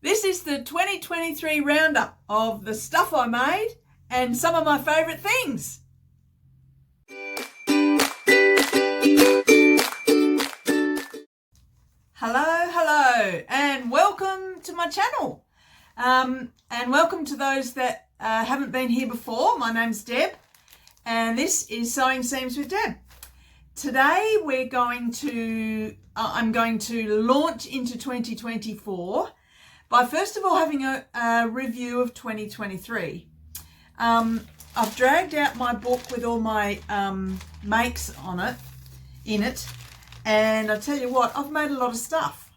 This is the 2023 roundup of the stuff I made and some of my favourite things. Hello, and welcome to my channel. And welcome to those that haven't been here before. My name's Deb, and this is Sewing Seams with Deb. Today I'm going to launch into 2024 by first of all having a review of 2023. I've dragged out my book with all my makes in it, and I tell you what, I've made a lot of stuff.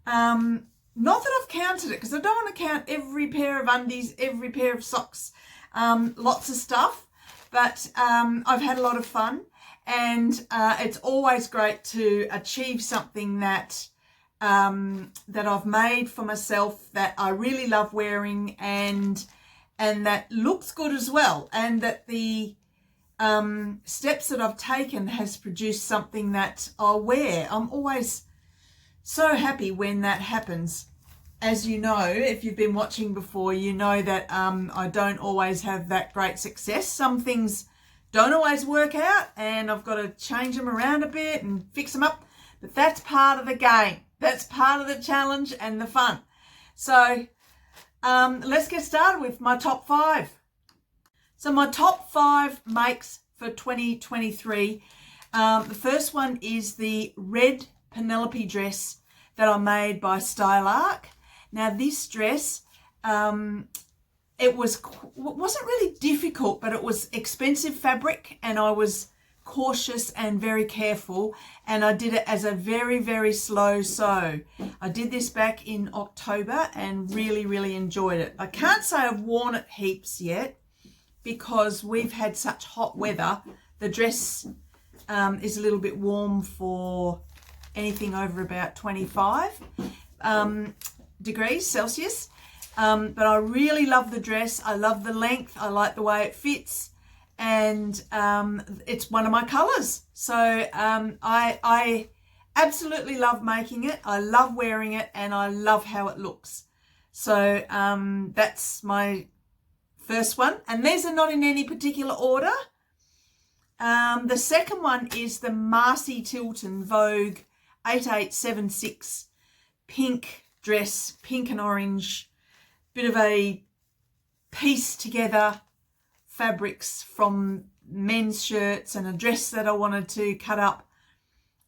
Not that I've counted it, because I don't want to count every pair of undies, every pair of socks, lots of stuff, but I've had a lot of fun, and it's always great to achieve something that I've made for myself, that I really love wearing, and that looks good as well, and that the steps that I've taken has produced something that I'll wear. I'm always so happy when that happens. As you know, if you've been watching before, you know that I don't always have that great success. Some things don't always work out, and I've got to change them around a bit and fix them up, but that's part of the game. That's part of the challenge and the fun. So let's get started with my top 5. So my top 5 makes for 2023. The first one is the red Penelope dress that I made by Style Arc. Now this dress, it wasn't really difficult, but it was expensive fabric, and I was cautious and very careful, and I did it as a very, very slow sew. I did this back in October and really enjoyed it. I can't say I've worn it heaps yet because we've had such hot weather. The dress is a little bit warm for anything over about 25 degrees Celsius, but I really love the dress. I love the length, I like the way it fits, and it's one of my colours. So I absolutely love making it, I love wearing it, and I love how it looks. So that's my first one, and these are not in any particular order. The second one is the Marcy Tilton Vogue 8876 pink dress, pink and orange, bit of a piece together fabrics from men's shirts and a dress that I wanted to cut up.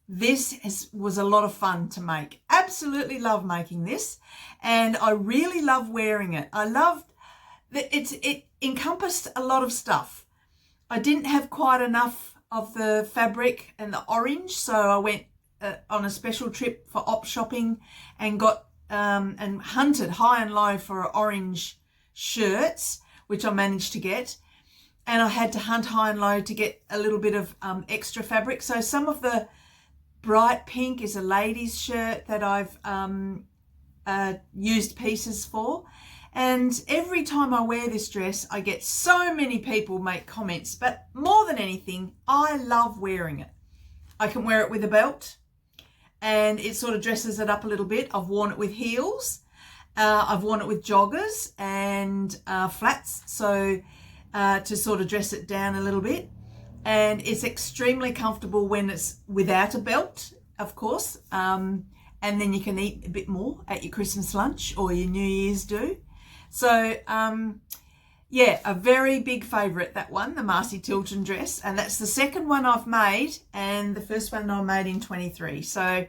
This was a lot of fun to make. Absolutely love making this, and I really love wearing it. I loved that it encompassed a lot of stuff. I didn't have quite enough of the fabric and the orange, so I went on a special trip for op shopping and got and hunted high and low for orange shirts, which I managed to get. And I had to hunt high and low to get a little bit of extra fabric. So some of the bright pink is a lady's shirt that I've used pieces for. And every time I wear this dress, I get so many people make comments, but more than anything, I love wearing it. I can wear it with a belt, and it sort of dresses it up a little bit. I've worn it with heels. I've worn it with joggers and flats, so to sort of dress it down a little bit. And it's extremely comfortable when it's without a belt, of course. And then you can eat a bit more at your Christmas lunch or your New Year's do. So, yeah, a very big favourite, that one, the Marcy Tilton dress. And that's the second one I've made, and the first one I made in 23. So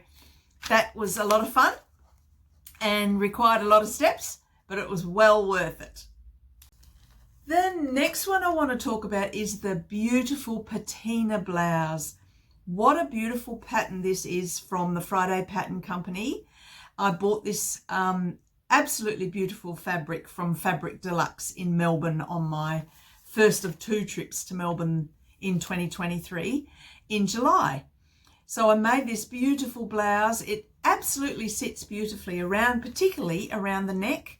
that was a lot of fun and required a lot of steps, but it was well worth it. The next one I want to talk about is the beautiful Patina Blouse. What a beautiful pattern this is from the Friday Pattern Company. I bought this absolutely beautiful fabric from Fabric Deluxe in Melbourne on my first of 2 trips to Melbourne in 2023 in July. So I made this beautiful blouse. It absolutely sits beautifully around, particularly around the neck,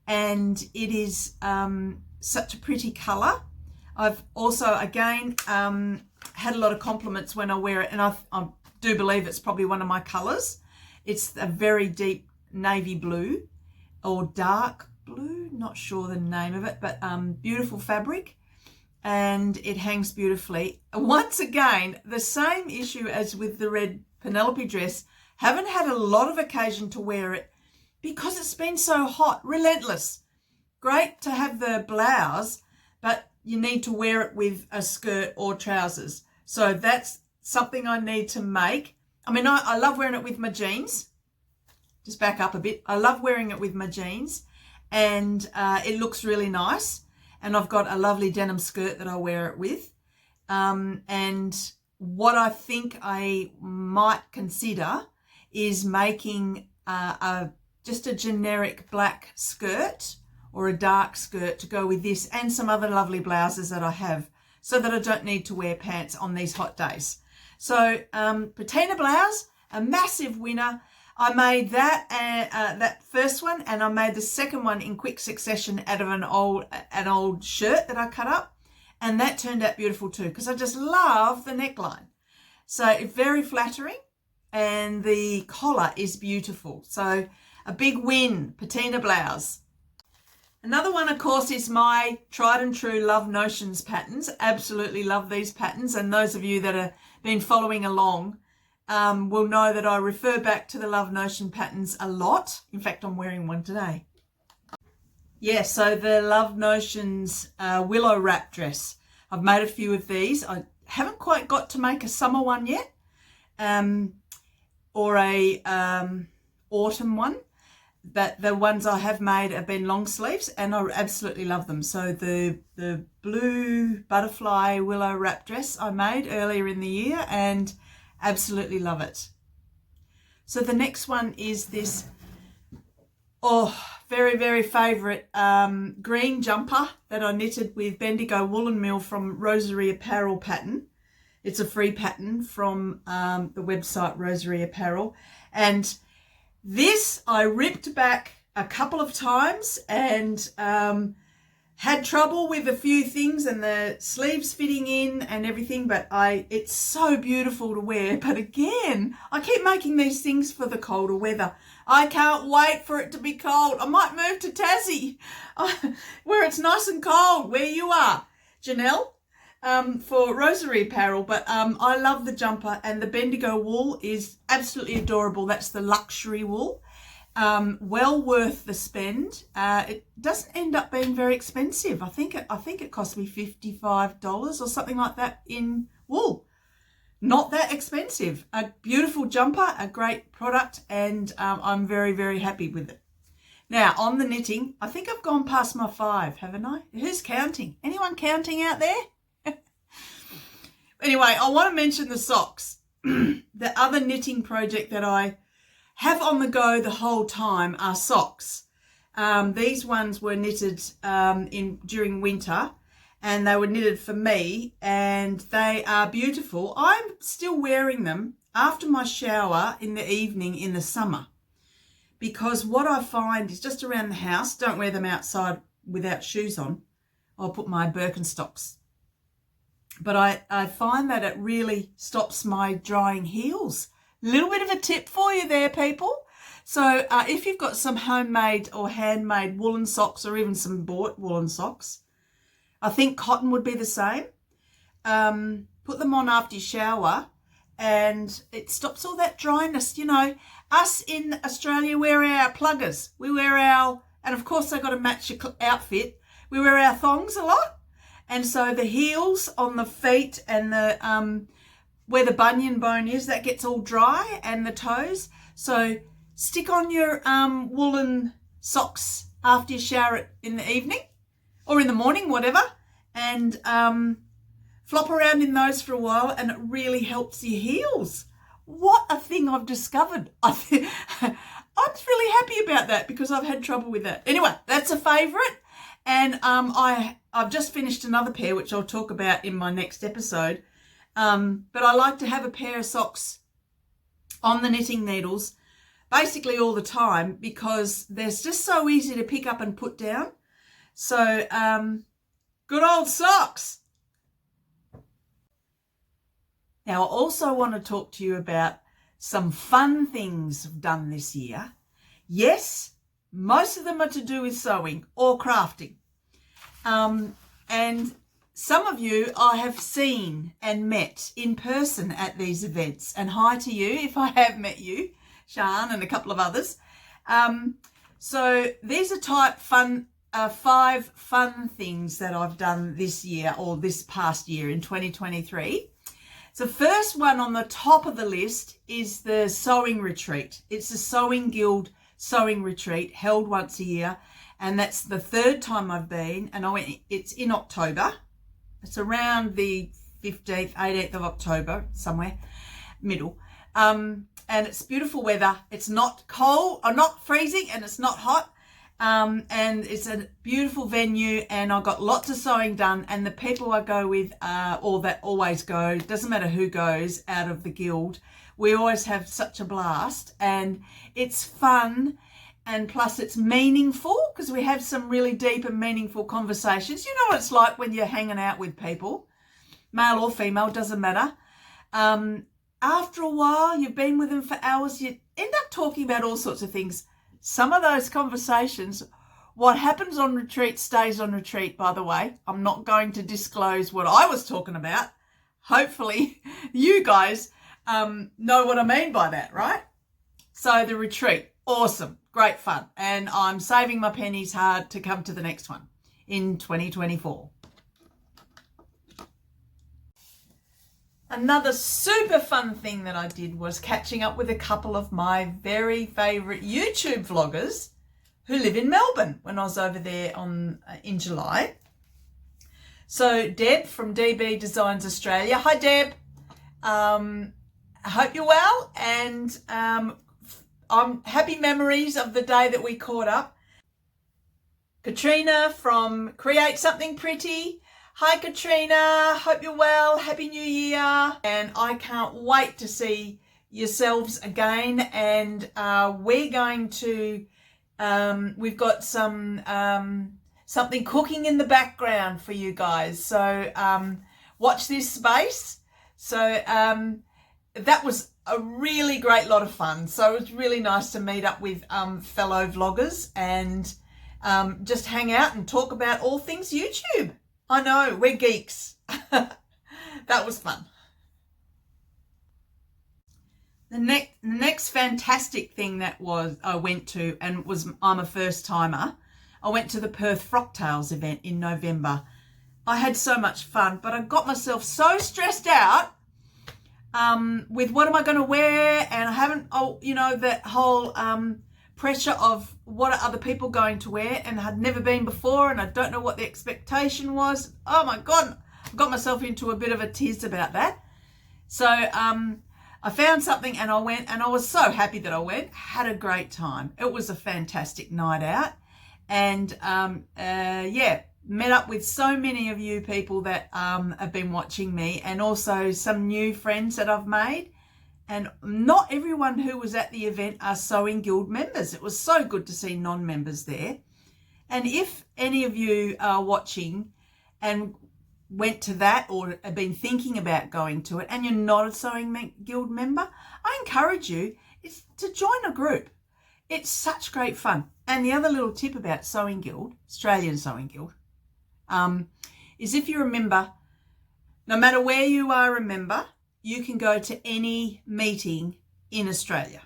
and it is such a pretty colour. I've also, again, had a lot of compliments when I wear it, and I do believe it's probably one of my colours. It's a very deep navy blue, or dark blue, not sure the name of it, but beautiful fabric, and it hangs beautifully. Once again, the same issue as with the red Penelope dress. Haven't had a lot of occasion to wear it because it's been so hot. Relentless. Great to have the blouse, but you need to wear it with a skirt or trousers. So that's something I need to make. I mean, I love wearing it with my jeans. Just back up a bit. I love wearing it with my jeans, and it looks really nice. And I've got a lovely denim skirt that I wear it with. And what I think I might consider is making just a generic black skirt or a dark skirt to go with this and some other lovely blouses that I have, so that I don't need to wear pants on these hot days. So Patina Blouse, a massive winner. I made that first one, and I made the second one in quick succession out of an old shirt that I cut up, and that turned out beautiful too, because I just love the neckline. So it's very flattering, and the collar is beautiful. So a big win, Patina Blouse. Another one, of course, is my tried and true Love Notions patterns. Absolutely love these patterns, and those of you that have been following along will know that I refer back to the Love Notion patterns a lot. In fact, I'm wearing one today. Yeah, so the Love Notions willow wrap dress. I've made a few of these. I haven't quite got to make a summer one yet, or a autumn one. But the ones I have made have been long sleeves, and I absolutely love them. So the blue butterfly willow wrap dress I made earlier in the year, and absolutely love it. So the next one is this, very, very favourite green jumper that I knitted with Bendigo Woolen Mill from Rosary Apparel pattern. It's a free pattern from the website Rosary Apparel. And this I ripped back a couple of times and had trouble with a few things and the sleeves fitting in and everything, but it's so beautiful to wear. But again, I keep making these things for the colder weather. I can't wait for it to be cold. I might move to Tassie where it's nice and cold, where you are, Janelle, for Rosary Apparel. But I love the jumper, and the Bendigo wool is absolutely adorable. That's the luxury wool. Well worth the spend. It doesn't end up being very expensive. I think it cost me $55 or something like that in wool. Not that expensive. A beautiful jumper, a great product, and I'm very, very happy with it. Now, on the knitting, I think I've gone past my 5, haven't I? Who's counting? Anyone counting out there? Anyway, I want to mention the socks. The other knitting project that I have on the go the whole time are socks. These ones were knitted during winter, and they were knitted for me, and they are beautiful. I'm still wearing them after my shower in the evening in the summer, because what I find is just around the house, don't wear them outside without shoes on. I'll put my Birkenstocks. But I find that it really stops my drying heels. Little bit of a tip for you there, people. So if you've got some homemade or handmade woolen socks, or even some bought woolen socks, I think cotton would be the same. Put them on after you shower, and it stops all that dryness. You know, us in Australia wear our pluggers. We wear our, and of course they've got to match your outfit. We wear our thongs a lot. And so the heels on the feet and the where the bunion bone is, that gets all dry, and the toes. So stick on your woolen socks after you shower in the evening or in the morning, whatever, and flop around in those for a while, and it really helps your heels. What a thing I've discovered. I'm really happy about that, because I've had trouble with that. Anyway, that's a favourite. And I've just finished another pair, which I'll talk about in my next episode. But I like to have a pair of socks on the knitting needles basically all the time, because they're just so easy to pick up and put down. So good old socks. Now, I also want to talk to you about some fun things I've done this year. Yes, Most of them are to do with sewing or crafting. And some of you I have seen and met in person at these events. And hi to you if I have met you, Shan and a couple of others. So these are 5 fun things that I've done this year or this past year in 2023. So first one on the top of the list is the sewing retreat. It's the Sewing Guild sewing retreat held once a year. And that's the 3rd time I've been. And it's in October. It's around the 15th, 18th of October, somewhere, middle. And it's beautiful weather. It's not cold or not freezing and it's not hot. And it's a beautiful venue and I got lots of sewing done, and the people I go with or that always go, doesn't matter who goes out of the guild, we always have such a blast, and it's fun, and plus it's meaningful because we have some really deep and meaningful conversations. You know what it's like when you're hanging out with people, male or female, doesn't matter. After a while, you've been with them for hours, you end up talking about all sorts of things. Some of those conversations, what happens on retreat stays on retreat, by the way. I'm not going to disclose what I was talking about. Hopefully you guys know what I mean by that, right? So the retreat, awesome, great fun. And I'm saving my pennies hard to come to the next one in 2024. Another super fun thing that I did was catching up with a couple of my very favourite YouTube vloggers who live in Melbourne when I was over there in July. So Deb from DB Designs Australia. Hi Deb. I hope you're well, and I'm happy memories of the day that we caught up. Katrina from Create Something Pretty. Hi Katrina, hope you're well, Happy New Year, and I can't wait to see yourselves again, and we're going to, we've got some something cooking in the background for you guys, so watch this space. So that was a really great lot of fun, so it was really nice to meet up with fellow vloggers and just hang out and talk about all things YouTube. I know, we're geeks. That was fun. The next fantastic thing that I went to, and I'm a first timer. I went to the Perth Frocktails event in November. I had so much fun, but I got myself so stressed out with what am I going to wear, and I haven't, that whole pressure of what are other people going to wear, and I had never been before, and I don't know what the expectation was. Oh my God, I got myself into a bit of a tiz about that. So I found something and I went, and I was so happy that I went. Had a great time. It was a fantastic night out, and met up with so many of you people that have been watching me, and also some new friends that I've made. And not everyone who was at the event are Sewing Guild members. It was so good to see non-members there. And if any of you are watching and went to that or have been thinking about going to it and you're not a Sewing Guild member, I encourage you to join a group. It's such great fun. And the other little tip about Sewing Guild, Australian Sewing Guild, is if you're a member, no matter where you are a member, you can go to any meeting in Australia.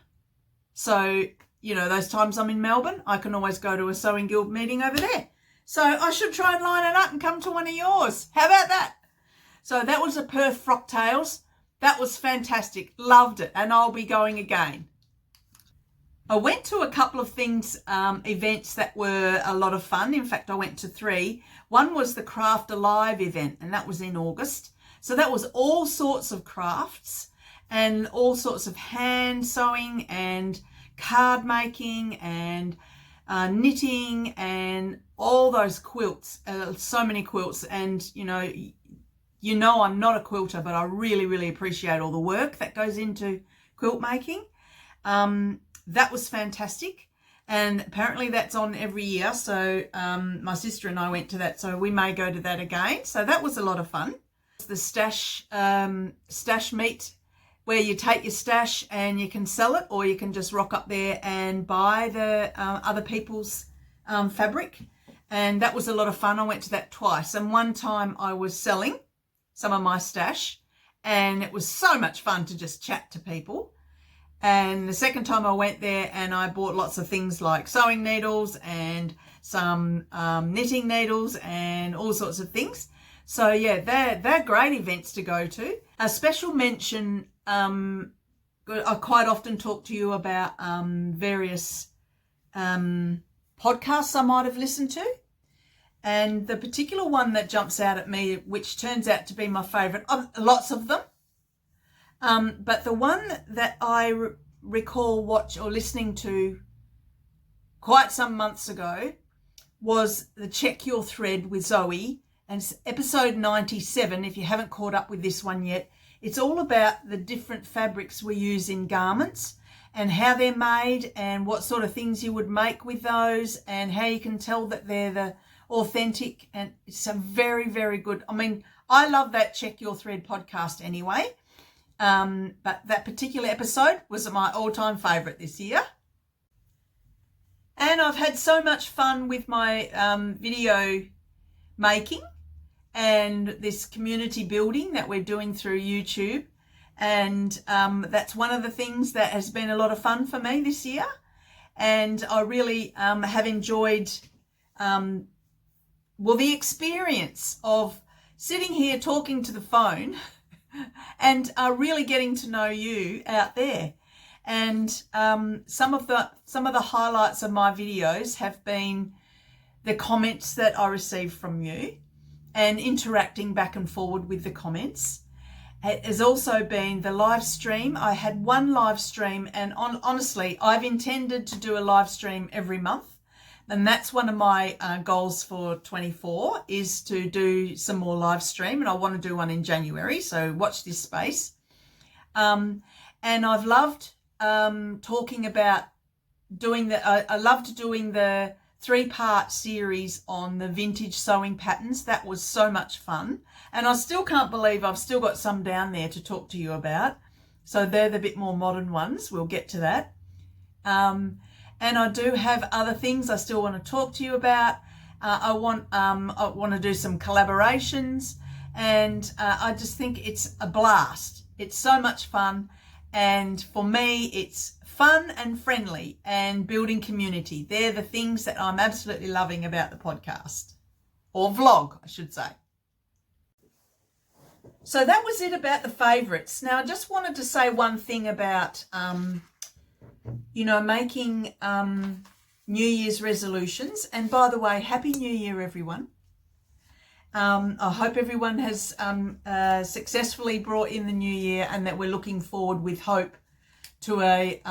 So, those times I'm in Melbourne, I can always go to a Sewing Guild meeting over there. So I should try and line it up and come to one of yours. How about that? So that was a Perth Frocktails. That was fantastic. Loved it. And I'll be going again. I went to a couple of events that were a lot of fun. In fact, I went to 3. One was the Craft Alive event, and that was in August. So that was all sorts of crafts and all sorts of hand sewing and card making and knitting and all those quilts, so many quilts. And, I'm not a quilter, but I really, really appreciate all the work that goes into quilt making. That was fantastic. And apparently that's on every year. So my sister and I went to that, so we may go to that again. So that was a lot of fun. The stash meet where you take your stash and you can sell it, or you can just rock up there and buy the other people's fabric. And that was a lot of fun. I went to that twice. And one time I was selling some of my stash, and it was so much fun to just chat to people. And the second time I went there, and I bought lots of things like sewing needles and some knitting needles and all sorts of things. So yeah, they're great events to go to. A special mention, I quite often talk to you about various podcasts I might have listened to. And the particular one that jumps out at me, which turns out to be my favourite, lots of them, but the one that I recall listening to quite some months ago was the Check Your Thread with Zoe, and it's episode 97. If you haven't caught up with this one yet, it's all about the different fabrics we use in garments and how they're made and what sort of things you would make with those and how you can tell that they're the authentic. And it's a very, very good, I mean, I love that Check Your Thread podcast anyway, but that particular episode was my all-time favourite this year. And I've had so much fun with my video making and this community building that we're doing through YouTube. And that's one of the things that has been a lot of fun for me this year. And I really have enjoyed, the experience of sitting here talking to the phone and really getting to know you out there. And some of the highlights of my videos have been the comments that I receive from you and interacting back and forward with the comments. It has also been the live stream. I had one live stream, and honestly, I've intended to do a live stream every month. And that's one of my goals for 24, is to do some more live stream. And I want to do one in January, so watch this space. And I've loved talking about I loved doing the 3-part series on the vintage sewing patterns. That was so much fun. And I still can't believe I've still got some down there to talk to you about. So they're the bit more modern ones. We'll get to that. And I do have other things I still want to talk to you about. I want to do some collaborations, and I just think it's a blast. It's so much fun. And for me, it's fun and friendly and building community. They're the things that I'm absolutely loving about the podcast, or vlog, I should say. So that was it about the favourites. Now, I just wanted to say one thing about, making New Year's resolutions. And by the way, Happy New Year, everyone. I hope everyone has successfully brought in the new year, and that we're looking forward with hope to a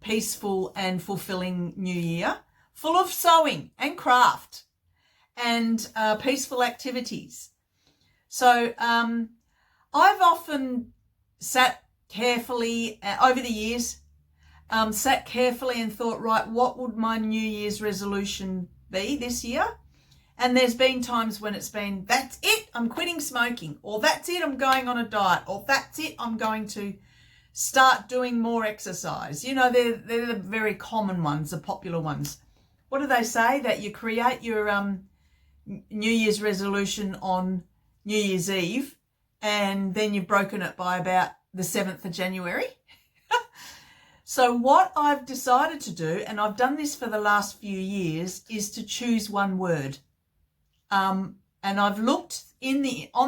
peaceful and fulfilling new year, full of sewing and craft and peaceful activities. So I've often sat carefully over the years, sat carefully and thought, right, what would my New Year's resolution be this year? And there's been times when it's been, that's it, I'm quitting smoking, or that's it, I'm going on a diet, or that's it, I'm going to start doing more exercise. You know, they're the very common ones, the popular ones. What do they say? That you create your New Year's resolution on New Year's Eve, and then you've broken it by about the 7th of January. So what I've decided to do, and I've done this for the last few years, is to choose one word. And I've looked on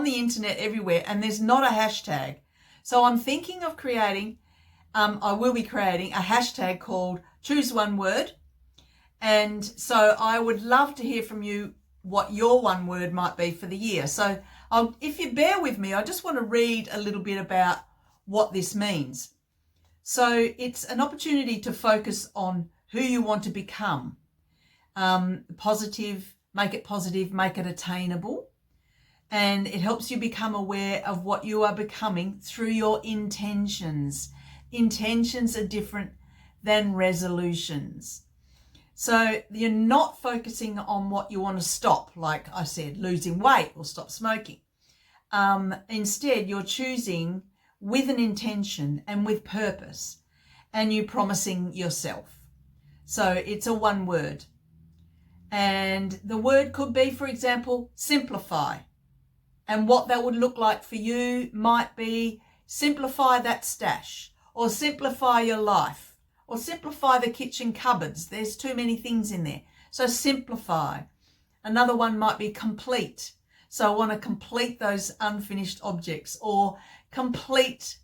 the internet everywhere, and there's not a hashtag. So I'm thinking of creating, I will be creating a hashtag called Choose One Word. And so I would love to hear from you what your one word might be for the year. So if you bear with me, I just want to read a little bit about what this means. So it's an opportunity to focus on who you want to become. Positive, make it attainable. And it helps you become aware of what you are becoming through your intentions. Intentions are different than resolutions. So you're not focusing on what you want to stop, like I said, losing weight or stop smoking. Instead, you're choosing with an intention and with purpose, and you promising yourself. So it's a one word. And the word could be, for example, simplify. And what that would look like for you might be simplify that stash, or simplify your life, or simplify the kitchen cupboards. There's too many things in there. So simplify. Another one might be complete. So I want to complete those unfinished objects, or complete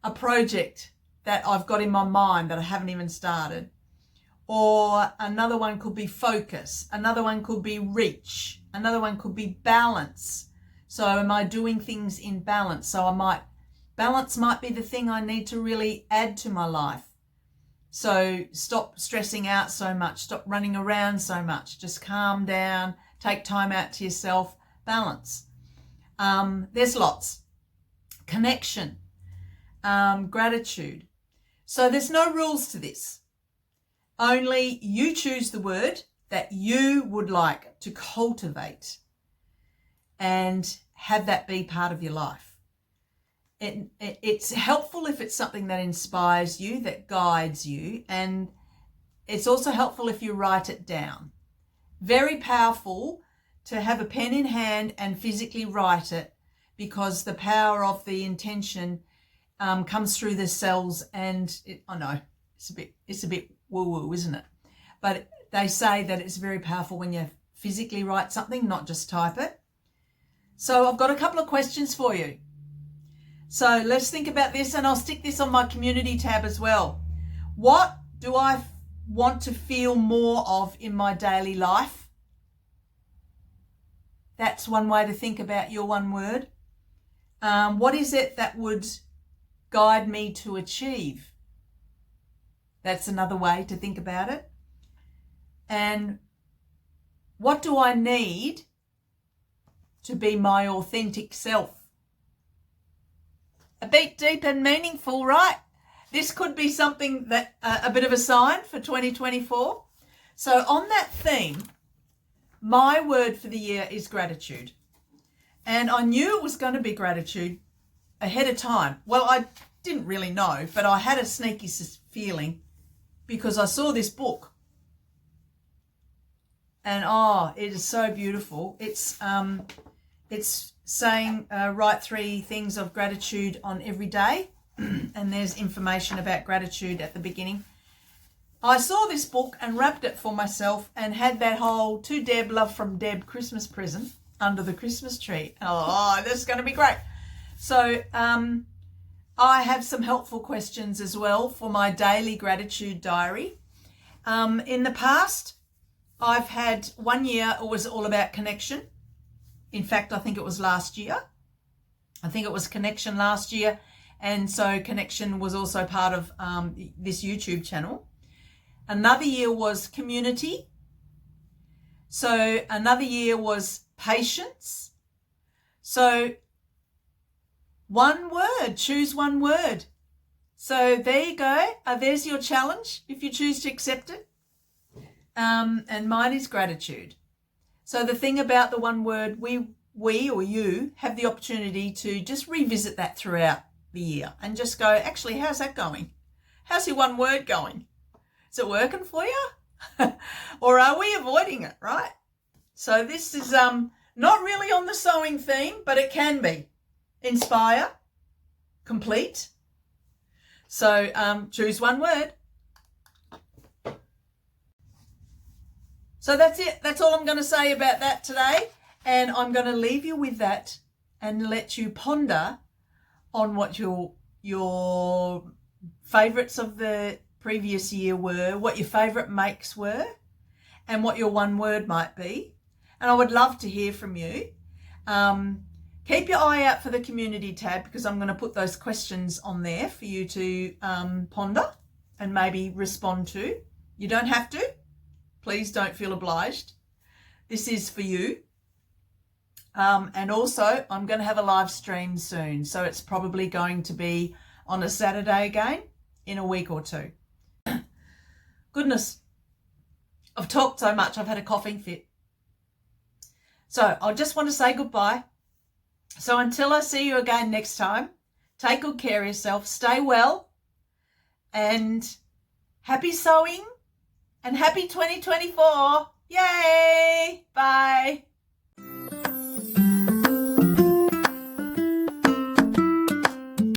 a project that I've got in my mind that I haven't even started. Or another one could be focus. Another one could be reach. Another one could be balance. So am I doing things in balance? So balance might be the thing I need to really add to my life. So stop stressing out so much. Stop running around so much. Just calm down. Take time out to yourself. Balance. There's lots. Connection. Gratitude. So there's no rules to this. Only you choose the word that you would like to cultivate and have that be part of your life. It's helpful if it's something that inspires you, that guides you, and it's also helpful if you write it down. Very powerful to have a pen in hand and physically write it, because the power of the intention comes through the cells, and I know it's a bit woo-woo, isn't it? But they say that it's very powerful when you physically write something, not just type it. So I've got a couple of questions for you. So let's think about this, and I'll stick this on my community tab as well. What do I want to feel more of in my daily life? That's one way to think about your one word. What is it that would guide me to achieve? That's another way to think about it. And what do I need to be my authentic self? A bit deep and meaningful, right? This could be something that a bit of a sign for 2024. So on that theme, my word for the year is gratitude. And I knew it was going to be gratitude ahead of time. Well, I didn't really know, but I had a sneaky feeling because I saw this book. And it is so beautiful. It's saying write 3 things of gratitude on every day. And there's information about gratitude at the beginning. I saw this book and wrapped it for myself and had that whole To Deb, Love from Deb Christmas present under the Christmas tree. Oh, this is going to be great. So I have some helpful questions as well for my daily gratitude diary. In the past, I've had 1 year, it was all about connection. In fact, I think it was last year. I think it was connection last year. And so connection was also part of this YouTube channel. Another year was community. So another year was patience. So one word, choose one word. So there you go. There's your challenge if you choose to accept it. And mine is gratitude. So the thing about the one word, we or you have the opportunity to just revisit that throughout the year and just go, actually, how's that going? How's your one word going? Is it working for you? Or are we avoiding it, right? So this is not really on the sewing theme, but it can be. Inspire, complete. So choose one word. So that's it. That's all I'm going to say about that today. And I'm going to leave you with that and let you ponder on what your favourites of the previous year were, what your favourite makes were, and what your one word might be. And I would love to hear from you. Keep your eye out for the community tab, because I'm going to put those questions on there for you to ponder and maybe respond to. You don't have to. Please don't feel obliged. This is for you. And also, I'm going to have a live stream soon. So it's probably going to be on a Saturday again in a week or 2. Goodness, I've talked so much. I've had a coughing fit. So I just want to say goodbye. So until I see you again next time, Take good care of yourself. Stay well. And happy sewing and happy 2024. Yay!